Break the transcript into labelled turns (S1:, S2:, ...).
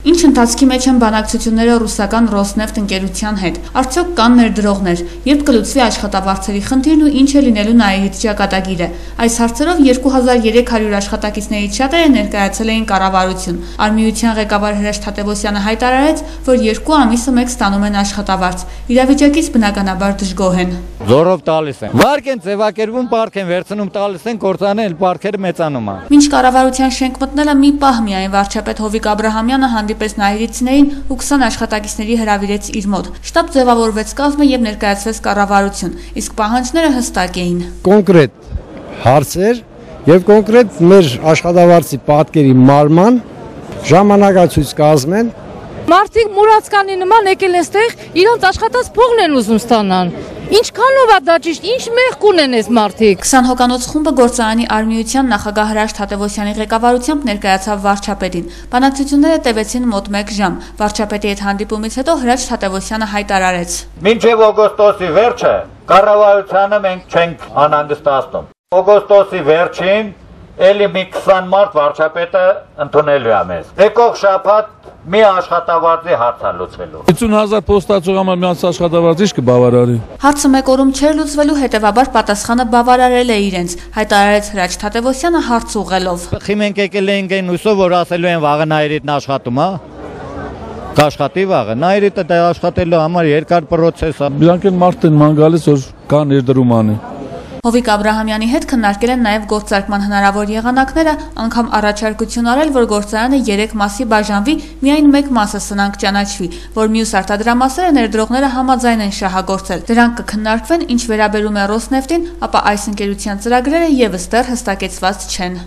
S1: Ինչ ընթացքի մեջ են բանակցությունները ռուսական Ռոսնեֆտ ընկերության հետ, արդյոք կան ներդրողներ, երբ կլուծվի աշխատավարձերի խնդիրն ու ինչ է լինելու Նաիրից ճակատագիրը։ Այս հարցերով 2300 աշխատակիցներից շատերը ներկայացել էին կառավարություն։ Արմիության ղեկավար Հրաշ Թադևոսյանը հայտարարեց, որ 2 ամիսը մեկ ստանում են աշխատավարձ։ Իրավիճակից բնականաբար դժգոհ են։
S2: Զորով տալիս են։ Վարկ են ձևակերպում, պարկ են վերցնում, տալիս են, կործանել, պարքերը մեծանում են։
S1: Մինչ կառավարության շենք մտնելը մի պահ միայն վարչապետ Հովիկ Աբրահամյանը հանդիպեց նաիրիցիներին ու 20 աշխատակիցների հրավիրեց իր մոտ։ Շտաբ ձևավորվեց կազմը եւ ներկայացվեց կառավարություն, իսկ պահանջները հստակ էին։
S3: Կոնկրետ հարցեր եւ կոնկրետ մեր աշխատավարձի պատկերի մարման ժամանակացույց կազմեն։
S4: Մարդիկ մուրացկանի նման եկել են ստեղ, իրանց աշխատած փողն են ուզում ստանան։ Ինչքանով է դա ճիշտ, ինչ մեղք ունեն այս մարդիկ։
S1: 20 հոկանոց խումբը գործարանի արմիության նախագահ Հրաշ Թադևոսյանի ղեկավարությամբ ներկայացավ վարչապետին։ Բանակցությունները տևեցին մոտ 1 ժամ։ Վարչապետի հետ հանդիպումից հետո Հրաշ Թադևոսյանը հայտարարեց.
S2: Մինչև օգոստոսի վերջը կառավարությանը մենք չենք անհանգստացնում։ Օգոստոսի վերջին էլի մի 20 մարդ վարչապետը ընդունելու է մեզ։ Եկող շաբաթ մի աշխատավարձի հարց է լուծվելու։
S5: 50,000 փոստացող համար միանց աշխատավարձ ի՞նչ կբավարարի։
S1: Հարցը մեկ օրում չէր լուծվելու, հետևաբար պատասխանը բավարարել է իրենց, հայտարարեց Հրաչ Թադևոսյանը հարց ուղղելով։
S2: Մենք եկել էինք այն հույսով, որ ասելու են վաղը Նաիրիտն աշխատում, հա։ Կաշխատի վաղը։ Նաիրիտը դա աշխատելու համար երկար process է։
S5: Իրանք են մարդ են ման գալիս, որ կա ներդրում անի։
S1: Հովիկ Աբրահամյանի հետ քննարկել են նաև գործարկման հնարավոր եղանակները, անգամ առաջարկություն արել, որ գործարանը 3 մասի բաժանվի, միայն մեկ մասը սնանկ ճանաչվի, որ մյուս արտադրամասերը ներդրողները համաձայն են շահագործել։ Դրանք կքննարկվեն, ինչ վերաբերում է Ռոսնեֆտին, ապա այս ընկերության ծրագրերը եւս դեռ հստակեցված չեն։